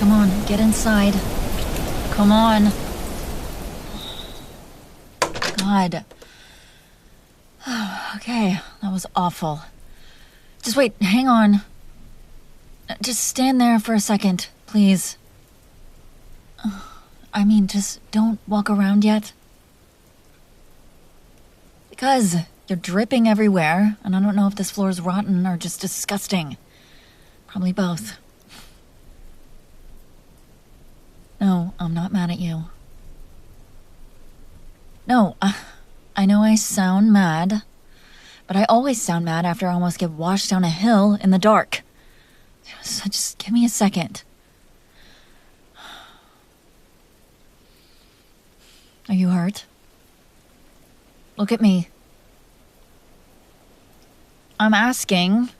come on, get inside. Come on. God. Okay, that was awful. Just wait, hang on. Just stand there for a second, please. I mean, just don't walk around yet. Because you're dripping everywhere, and I don't know if this floor is rotten or just disgusting. Probably both. No, I'm not mad at you. No, I know I sound mad, but I always sound mad after I almost get washed down a hill in the dark. So just give me a second. Are you hurt? Look at me. I'm asking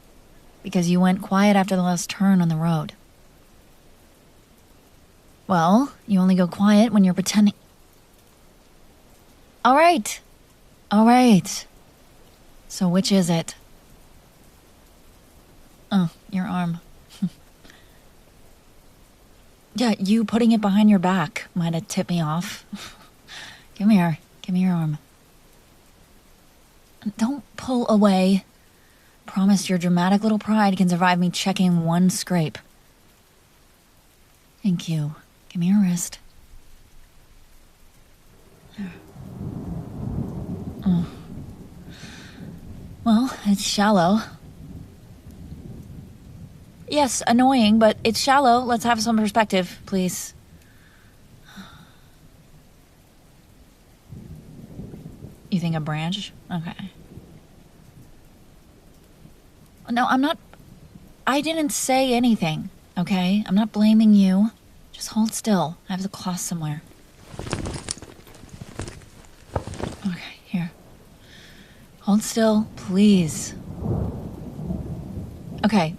because you went quiet after the last turn on the road. Well, you only go quiet when you're pretending. All right. So which is it? Oh, your arm. Yeah, you putting it behind your back might have tipped me off. Come here. Give me your arm. Don't pull away. Promise your dramatic little pride can survive me checking one scrape. Thank you. Give me your wrist. There. Oh. Well, it's shallow. Yes, annoying, but it's shallow. Let's have some perspective, please. You think a branch? Okay. No, I didn't say anything, okay? I'm not blaming you. Just hold still. I have the cloth somewhere. Okay, here. Hold still, please. Okay.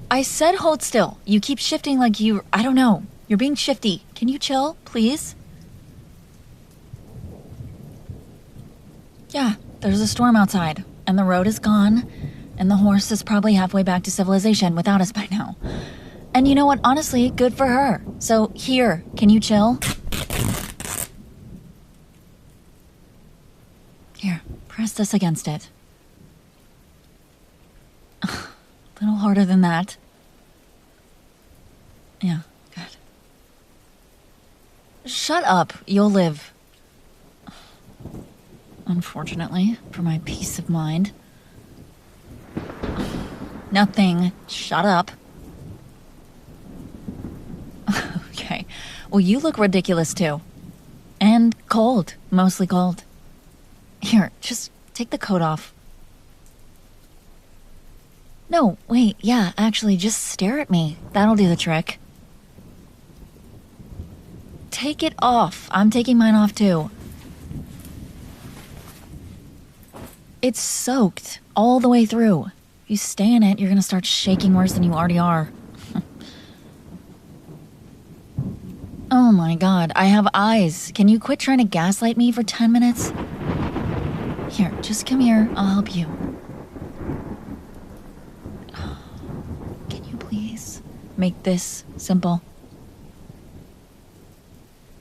I said hold still. You keep shifting like I don't know. You're being shifty. Can you chill, please? Yeah, there's a storm outside, and the road is gone, and the horse is probably halfway back to civilization without us by now. And you know what? Honestly, good for her. So, here, can you chill? Here, press this against it. A little harder than that. Yeah, good. Shut up. You'll live. Unfortunately, for my peace of mind. Nothing. Shut up. Okay. Well, you look ridiculous, too. And cold. Mostly cold. Here, just take the coat off. No, wait, yeah, actually, just stare at me. That'll do the trick. Take it off. I'm taking mine off, too. It's soaked all the way through. If you stay in it, you're gonna start shaking worse than you already are. Oh my god, I have eyes. Can you quit trying to gaslight me for 10 minutes? Here, just come here. I'll help you. Can you please make this simple?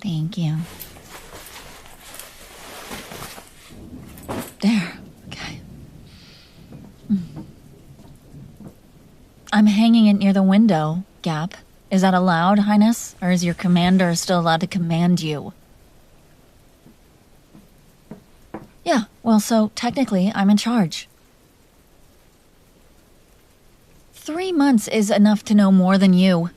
Thank you. There. Okay. I'm hanging it near the window, Gap. Is that allowed, Highness? Or is your commander still allowed to command you? Yeah, well, so technically, I'm in charge. 3 months is enough to know more than you.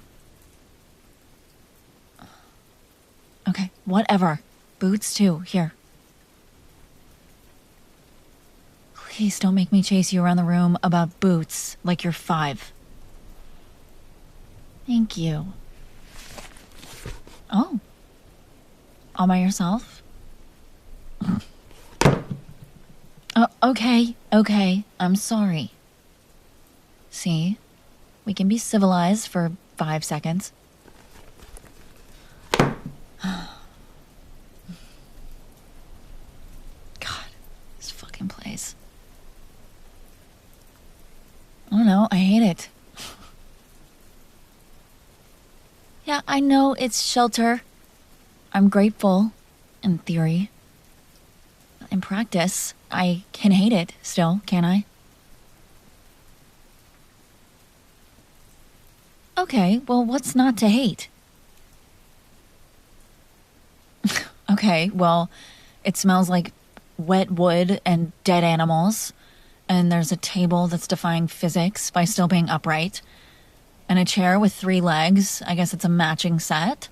Okay, whatever. Boots, too. Here. Please don't make me chase you around the room about boots like you're 5. Thank you. Oh. All by yourself? Okay. I'm sorry. See? We can be civilized for 5 seconds. God, this fucking place. I don't know, I hate it. Yeah, Yeah, I know it's shelter. I'm grateful, in theory. In practice, I can hate it still, can't I? Okay, well, what's not to hate? Okay, well, it smells like wet wood and dead animals, and there's a table that's defying physics by still being upright, and a chair with 3 legs. I guess it's a matching set.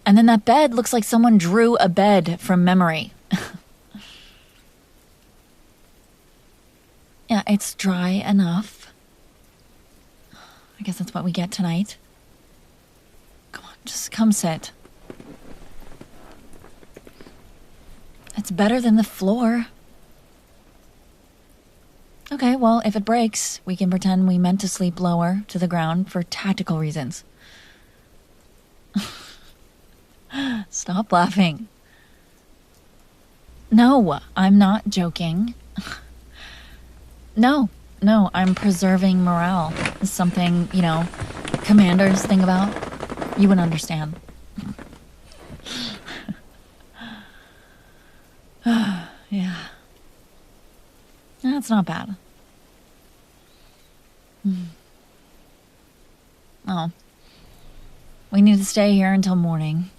And then that bed looks like someone drew a bed from memory. Yeah, it's dry enough. I guess that's what we get tonight. Come on, just come sit. It's better than the floor. Okay, well, if it breaks, we can pretend we meant to sleep lower to the ground for tactical reasons. Stop laughing. No, I'm not joking. No, I'm preserving morale. It's something, commanders think about. You would understand. Yeah. That's not bad. Oh. We need to stay here until morning.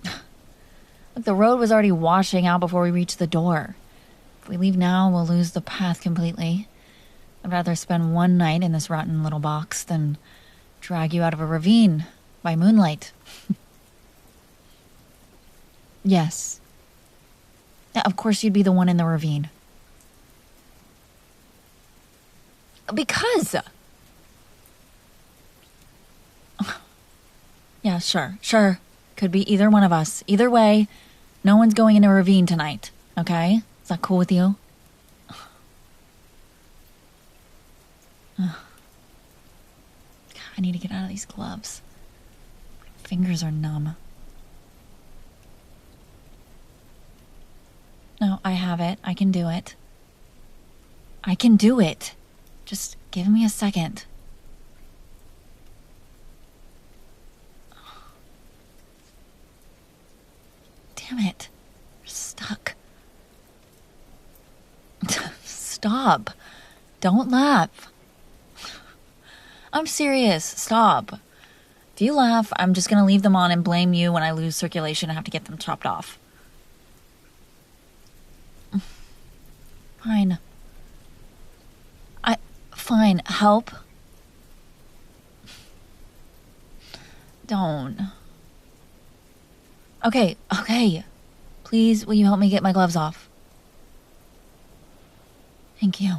Look, the road was already washing out before we reached the door. If we leave now, we'll lose the path completely. I'd rather spend one night in this rotten little box than drag you out of a ravine by moonlight. Yes. Yeah, of course you'd be the one in the ravine. Because... Yeah, sure. Could be either one of us. Either way, no one's going in a ravine tonight, okay? Is that cool with you? God, I need to get out of these gloves. My fingers are numb. No, I have it. I can do it. I can do it. Just give me a second. Damn it. You're stuck. Stop. Don't laugh. I'm serious. Stop. If you laugh, I'm just gonna leave them on and blame you when I lose circulation and have to get them chopped off. Fine. Fine. Help. Don't. Okay. Please, will you help me get my gloves off? Thank you.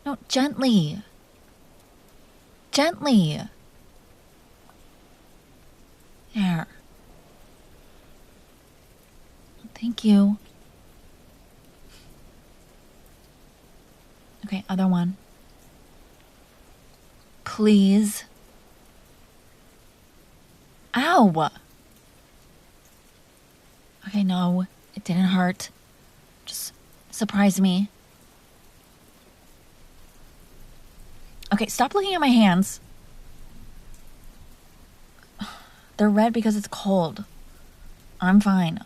No, gently. Gently. There. Thank you. Okay, other one. Please. Ow! Okay, no, it didn't hurt. Just surprise me. Okay, stop looking at my hands. They're red because it's cold. I'm fine.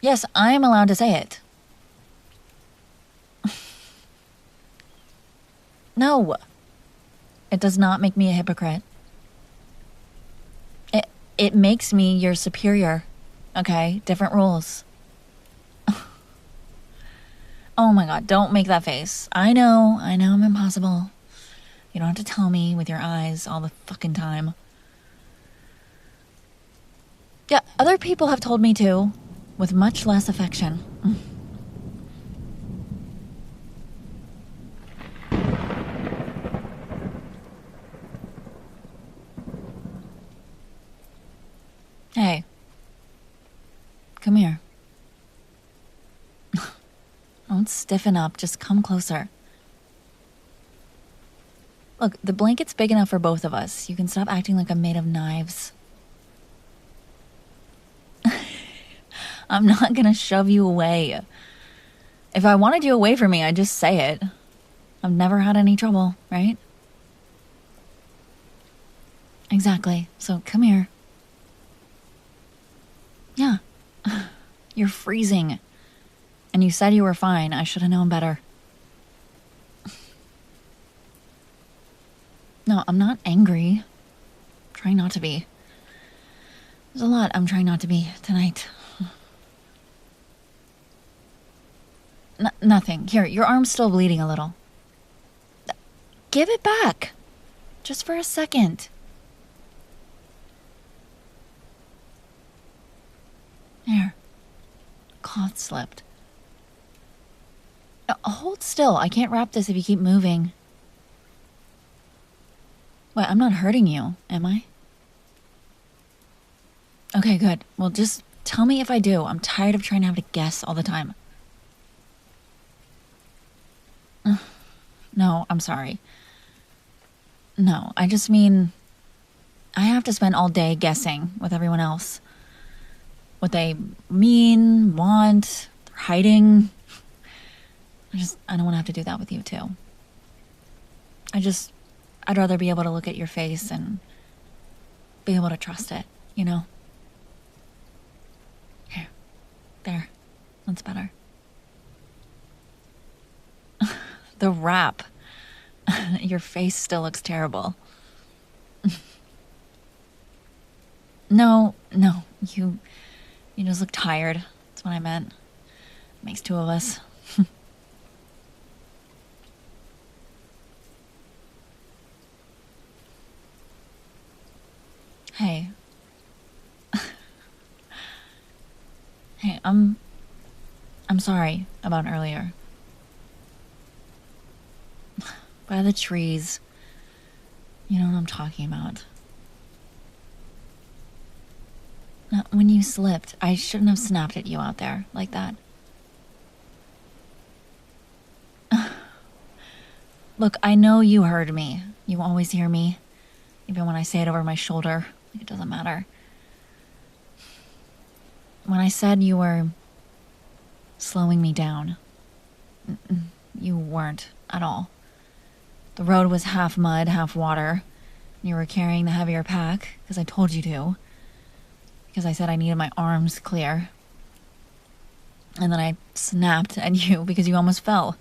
Yes, I am allowed to say it. No. It does not make me a hypocrite. It makes me your superior. Okay? Different rules. Oh my god, don't make that face. I know I'm impossible. You don't have to tell me with your eyes all the fucking time. Yeah, other people have told me too, with much less affection. Hey. Come here. Don't stiffen up, just come closer. Look, the blanket's big enough for both of us. You can stop acting like I'm made of knives. I'm not gonna shove you away. If I wanted you away from me, I'd just say it. I've never had any trouble, right? Exactly. So come here. Yeah. You're freezing. And you said you were fine. I should have known better. No, I'm not angry. I'm trying not to be. There's a lot I'm trying not to be tonight. Nothing. Here, your arm's still bleeding a little. Give it back. Just for a second. There. Cloth slipped. Hold still. I can't wrap this if you keep moving. Wait, I'm not hurting you, am I? Okay, good. Well, just tell me if I do. I'm tired of trying to have to guess all the time. No, I'm sorry. No, I just mean I have to spend all day guessing with everyone else. What they mean, want, they're hiding. I don't want to have to do that with you too. I'd rather be able to look at your face and be able to trust it, you know? Here. There. That's better. The wrap. Your face still looks terrible. No. You just look tired. That's what I meant. Makes two of us. Hey. Hey, I'm sorry about earlier. By the trees. You know what I'm talking about. Now, when you slipped, I shouldn't have snapped at you out there like that. Look, I know you heard me. You always hear me. Even when I say it over my shoulder. It doesn't matter. When I said you were slowing me down, you weren't at all. The road was half mud, half water. You were carrying the heavier pack, because I told you to. Because I said I needed my arms clear. And then I snapped at you because you almost fell.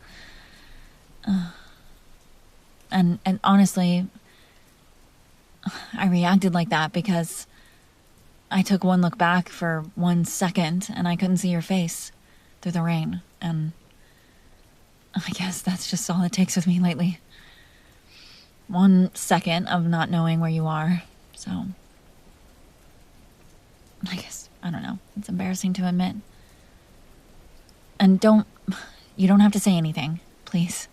And honestly, I reacted like that because I took one look back for 1 second and I couldn't see your face through the rain. And I guess that's just all it takes with me lately. 1 second of not knowing where you are. So I guess, I don't know. It's embarrassing to admit. And you don't have to say anything, please.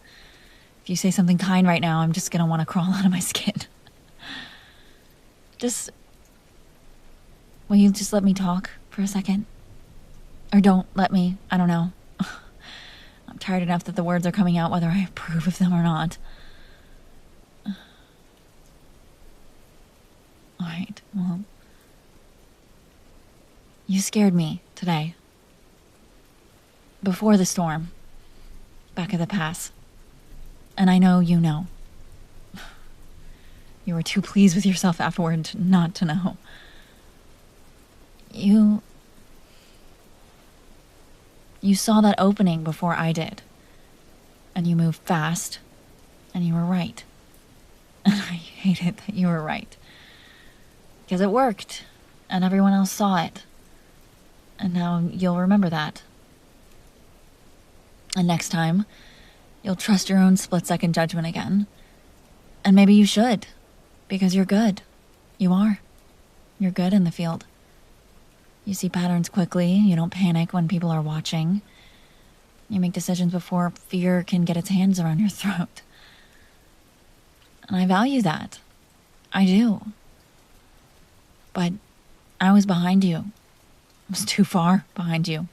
If you say something kind right now, I'm just gonna want to crawl out of my skin. Will you just let me talk for a second? Or don't let me, I don't know. I'm tired enough that the words are coming out whether I approve of them or not. Alright, well. You scared me today. Before the storm. Back at the pass. And I know you know. You were too pleased with yourself afterward not to know. You saw that opening before I did. And you moved fast. And you were right. And I hated that you were right. Because it worked. And everyone else saw it. And now you'll remember that. And next time, you'll trust your own split-second judgment again. And maybe you should. Because you're good. You are. You're good in the field. You see patterns quickly. You don't panic when people are watching. You make decisions before fear can get its hands around your throat. And I value that. I do. But I was behind you. I was too far behind you.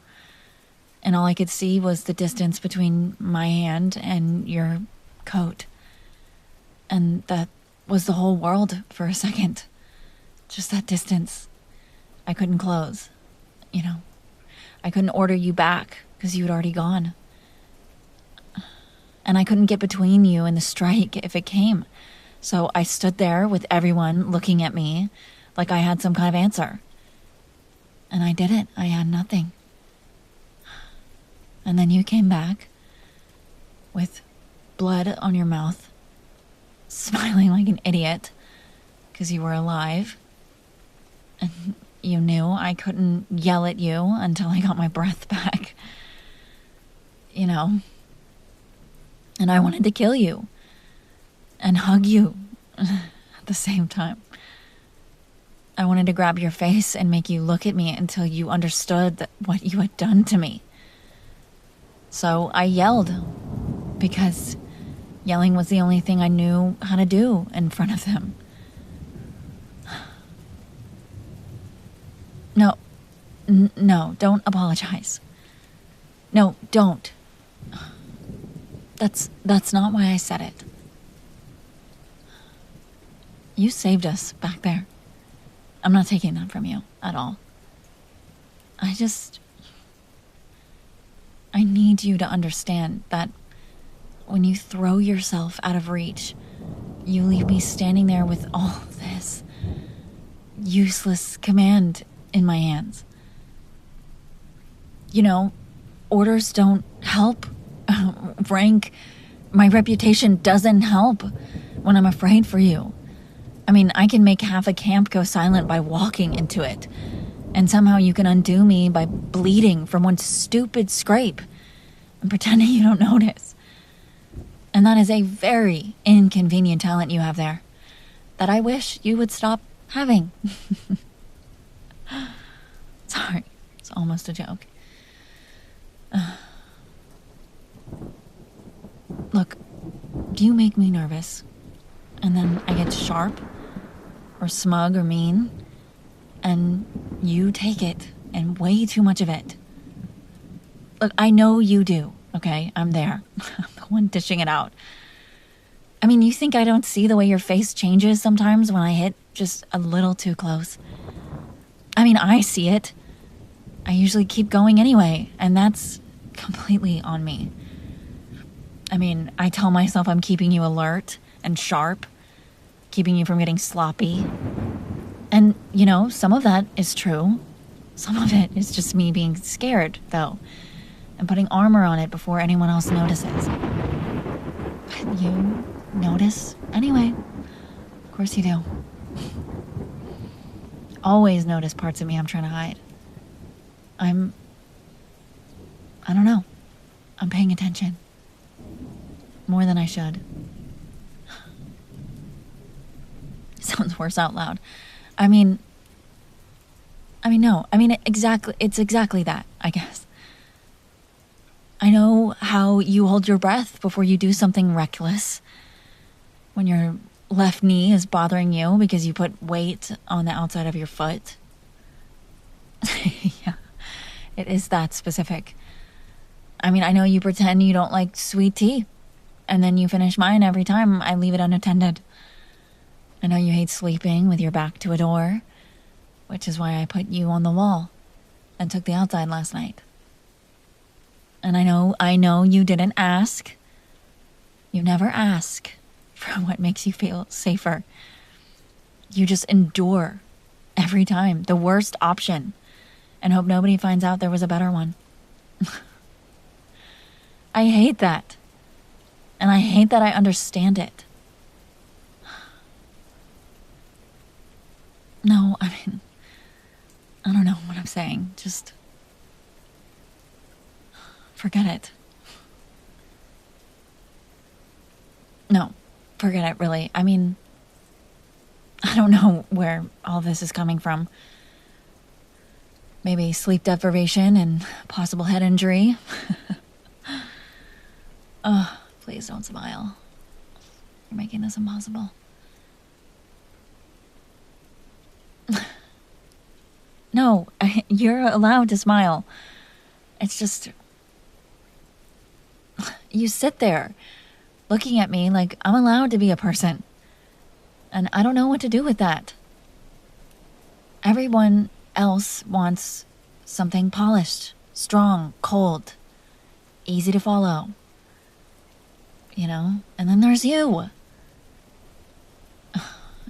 And all I could see was the distance between my hand and your coat. And that was the whole world for a second. Just that distance. I couldn't close, you know. I couldn't order you back because you had already gone. And and I couldn't get between you and the strike if it came. So I stood there with everyone looking at me like I had some kind of answer. And I didn't. I had nothing. And then you came back with blood on your mouth, smiling like an idiot because you were alive. And you knew I couldn't yell at you until I got my breath back. You know. And I wanted to kill you and hug you at the same time. I wanted to grab your face and make you look at me until you understood what you had done to me. So I yelled because yelling was the only thing I knew how to do in front of them. No, don't apologize. No, don't. That's not why I said it. You saved us back there. I'm not taking that from you at all. I need you to understand that when you throw yourself out of reach, you leave me standing there with all this useless command in my hands. You know, orders don't help. Rank, my reputation doesn't help when I'm afraid for you. I mean, I can make half a camp go silent by walking into it. And somehow you can undo me by bleeding from one stupid scrape and pretending you don't notice. And that is a very inconvenient talent you have there that I wish you would stop having. Sorry, it's almost a joke. Look, you make me nervous, and then I get sharp, or smug, or mean, and you take it, and way too much of it. Look, I know you do, okay? I'm there. I'm the one dishing it out. I mean, you think I don't see the way your face changes sometimes when I hit just a little too close? I mean, I see it. I usually keep going anyway, and that's completely on me. I mean, I tell myself I'm keeping you alert and sharp, keeping you from getting sloppy. And, you know, some of that is true. Some of it is just me being scared, though, and putting armor on it before anyone else notices. But you notice anyway. Of course you do. Always notice parts of me I'm trying to hide. I don't know. I'm paying attention. More than I should. Sounds worse out loud. It's exactly that, I guess. I know how you hold your breath before you do something reckless. When your left knee is bothering you because you put weight on the outside of your foot. Yeah, it is that specific. I mean, I know you pretend you don't like sweet tea, and then you finish mine every time I leave it unattended. I know you hate sleeping with your back to a door, which is why I put you on the wall and took the outside last night. And I know you didn't ask. You never ask for what makes you feel safer. You just endure every time the worst option and hope nobody finds out there was a better one. I hate that. And I hate that I understand it. No, I mean, I don't know what I'm saying. Just forget it. No, forget it, really. I mean, I don't know where all this is coming from. Maybe sleep deprivation and possible head injury. Oh, please don't smile. You're making this impossible. No, you're allowed to smile. It's just... You sit there, looking at me like I'm allowed to be a person. And I don't know what to do with that. Everyone else wants something polished, strong, cold, easy to follow. you know? And then there's you.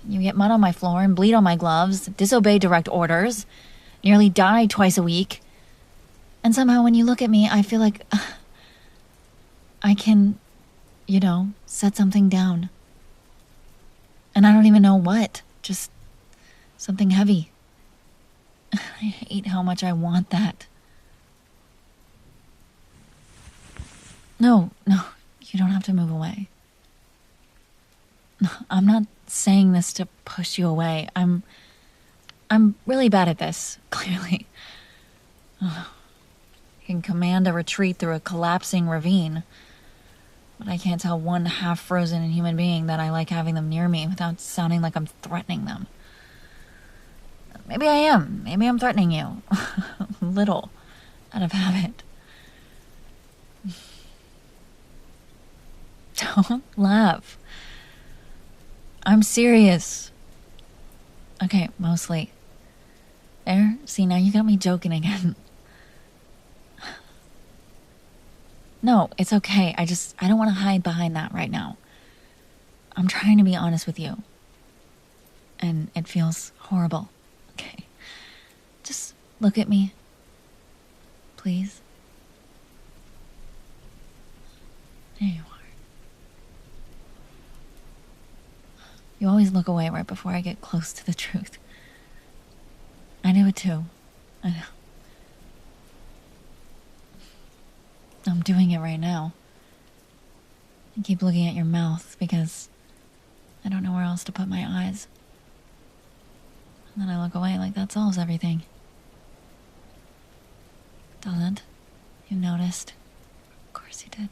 You get mud on my floor and bleed on my gloves, disobey direct orders, nearly die twice a week. And somehow when you look at me, I feel like I can, set something down. And I don't even know what. Just something heavy. I hate how much I want that. No, you don't have to move away. I'm not saying this to push you away. I'm really bad at this, clearly. I can command a retreat through a collapsing ravine, but I can't tell one half-frozen human being that I like having them near me without sounding like I'm threatening them. Maybe I am. Maybe I'm threatening you. A little, out of habit. Don't laugh. I'm serious. Okay, mostly. There, see, now you got me joking again. No, it's okay. I don't want to hide behind that right now. I'm trying to be honest with you. And it feels horrible. Okay. Just look at me. Please. There you are. You always look away right before I get close to the truth. I do it too. I know. I'm doing it right now. I keep looking at your mouth because I don't know where else to put my eyes. And then I look away like that solves everything. Doesn't? You noticed? Of course you did.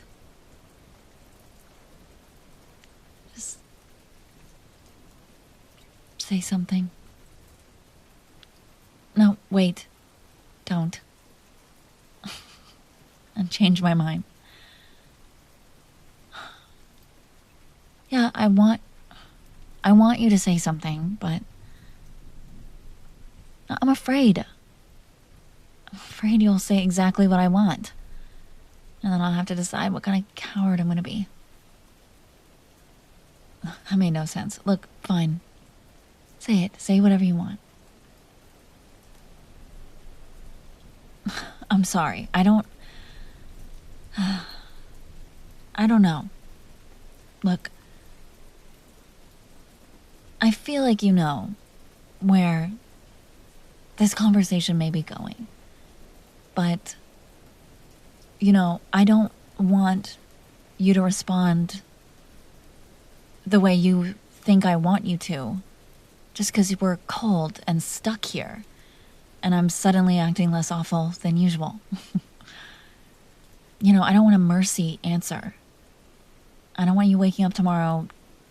Just say something. No, wait. Don't. And change my mind. Yeah, I want you to say something, but I'm afraid. I'm afraid you'll say exactly what I want. And then I'll have to decide what kind of coward I'm gonna be. That made no sense. Look, fine. Say it. Say whatever you want. I'm sorry. I don't know. Look, I feel like you know where this conversation may be going. But, I don't want you to respond the way you think I want you to, just because we're cold and stuck here, and I'm suddenly acting less awful than usual. I don't want a mercy answer. I don't want you waking up tomorrow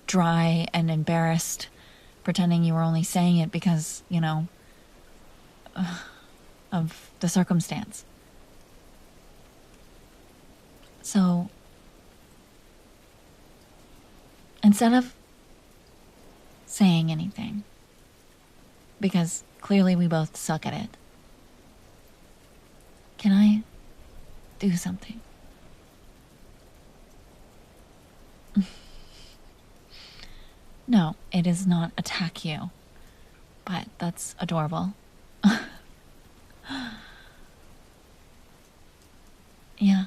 dry and embarrassed, pretending you were only saying it because, of the circumstance. So, instead of saying anything, because clearly we both suck at it, can I do something? No, it is not attack you, but that's adorable. Yeah.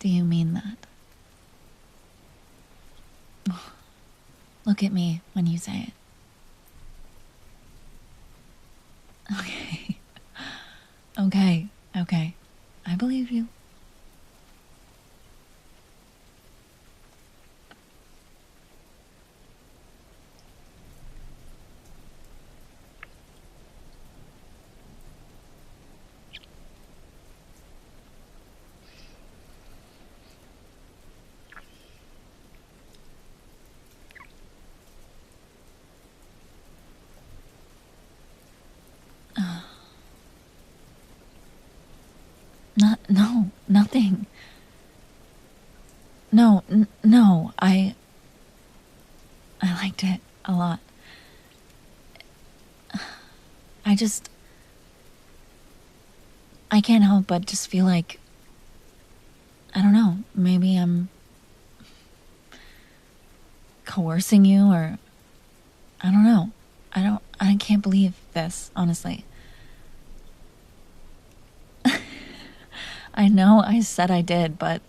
Do you mean that? Look at me when you say it. Okay. Okay. I believe you. No, nothing. No, I liked it a lot. I can't help but just feel like I don't know, maybe I'm coercing you, or I don't know. I can't believe this, honestly. I know I said I did, but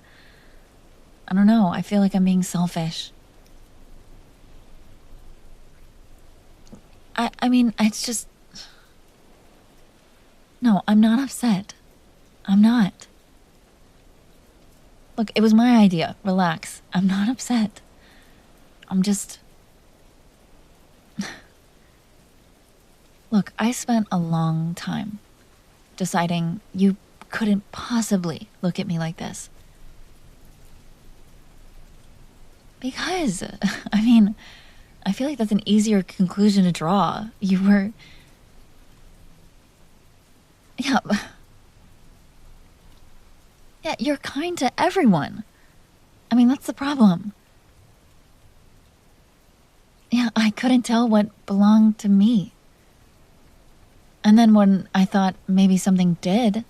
I don't know. I feel like I'm being selfish. I mean, it's just... No, I'm not upset. I'm not. Look, it was my idea. Relax. I'm not upset. I'm just... Look, I spent a long time deciding you couldn't possibly look at me like this. Because, I mean, I feel like that's an easier conclusion to draw. You were... Yeah. Yeah, you're kind to everyone. I mean, that's the problem. Yeah, I couldn't tell what belonged to me. And then when I thought maybe something did,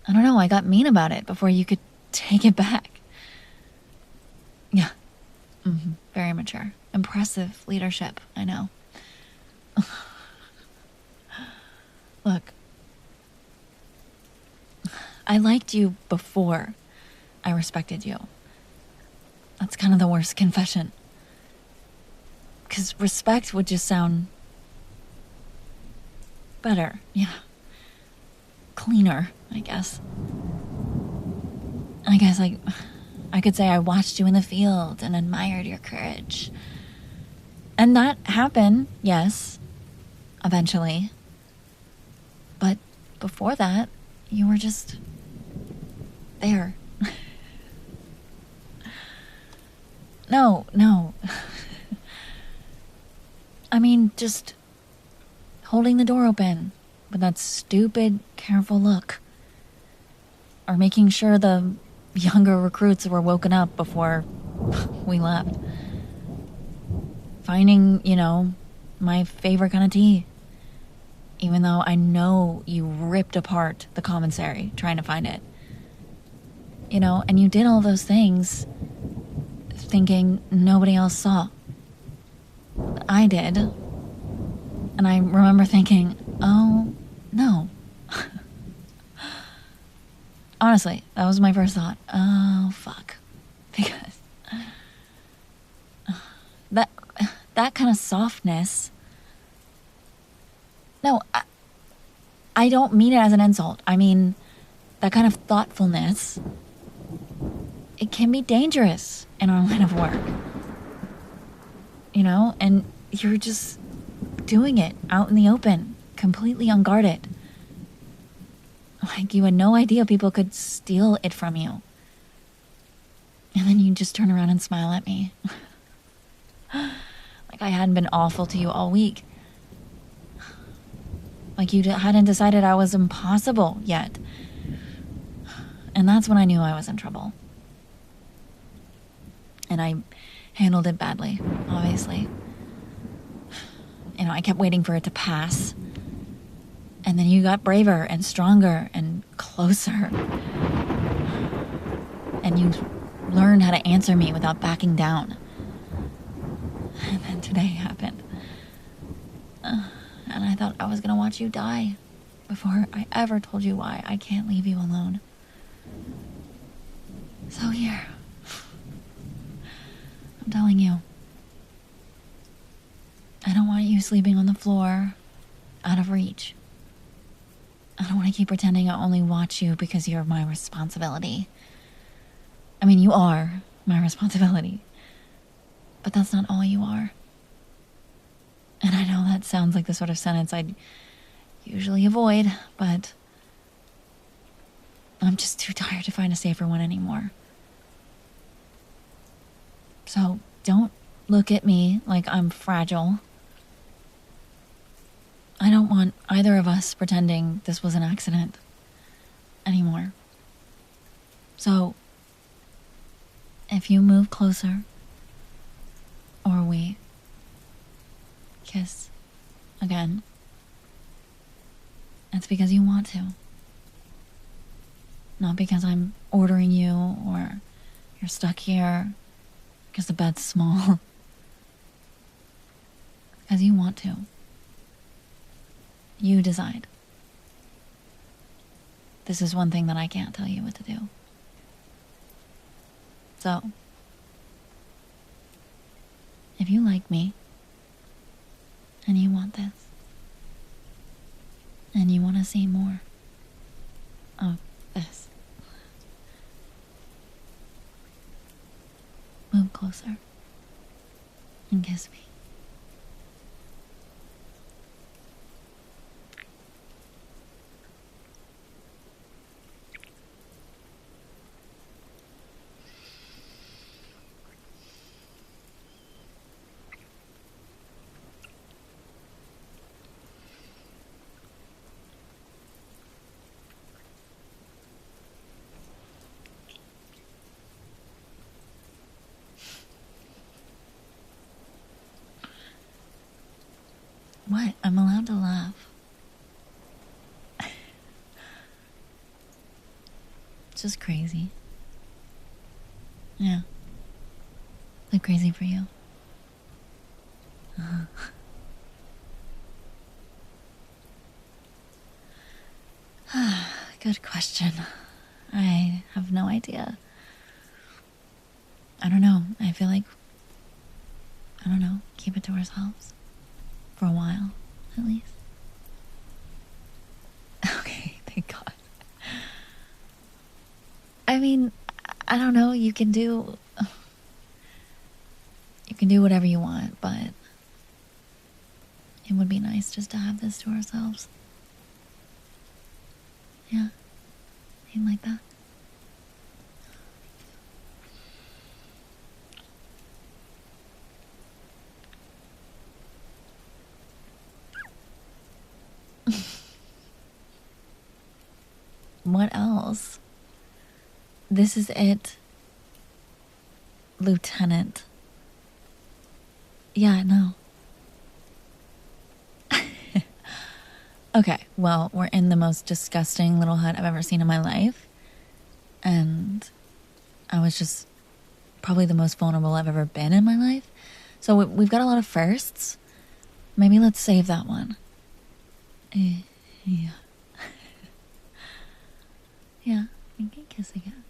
I don't know, I got mean about it before you could take it back. Yeah. Very mature. Impressive leadership, I know. Look, I liked you before I respected you. That's kind of the worst confession. Because respect would just sound better, yeah. Cleaner, I guess. I guess, like, I could say I watched you in the field and admired your courage. And that happened, yes, eventually. But before that, you were just there. No. I mean, just holding the door open with that stupid, careful look. Or making sure the younger recruits were woken up before we left. Finding, my favorite kind of tea. Even though I know you ripped apart the commissary trying to find it. And you did all those things thinking nobody else saw. I did. And I remember thinking, oh, no. Honestly, that was my first thought. Oh, fuck. Because that kind of softness... No, I don't mean it as an insult. I mean, that kind of thoughtfulness, it can be dangerous in our line of work. And you're just doing it out in the open, completely unguarded. Like you had no idea people could steal it from you. And then you just turn around and smile at me. Like I hadn't been awful to you all week. Like you hadn't decided I was impossible yet. And that's when I knew I was in trouble. And I handled it badly, obviously. I kept waiting for it to pass. And then you got braver and stronger and closer. And you learned how to answer me without backing down. And then today happened. And I thought I was gonna watch you die before I ever told you why I can't leave you alone. So here, I'm telling you, I don't want you sleeping on the floor, out of reach. I don't want to keep pretending I only watch you because you're my responsibility. I mean, you are my responsibility, but that's not all you are. And I know that sounds like the sort of sentence I'd usually avoid, but I'm just too tired to find a safer one anymore. So don't look at me like I'm fragile. I don't want either of us pretending this was an accident anymore. So if you move closer, or we kiss again, it's because you want to. Not because I'm ordering you or you're stuck here because the bed's small. Because you want to. You decide. This is one thing that I can't tell you what to do. So, if you like me, and you want this, and you want to see more of this, move closer and kiss me. What? I'm allowed to laugh. It's just crazy. Yeah. Is it crazy for you? Good question. I have no idea. I don't know. I feel like, I don't know, keep it to ourselves. For a while, at least. Okay, thank God. I mean, I don't know, you can do whatever you want, but it would be nice just to have this to ourselves. Yeah, you like that? What else? This is it, Lieutenant. Yeah, no. Okay, well, we're in the most disgusting little hut I've ever seen in my life. And I was just probably the most vulnerable I've ever been in my life. So we've got a lot of firsts. Maybe let's save that one. Yeah. Yeah, we can kiss again.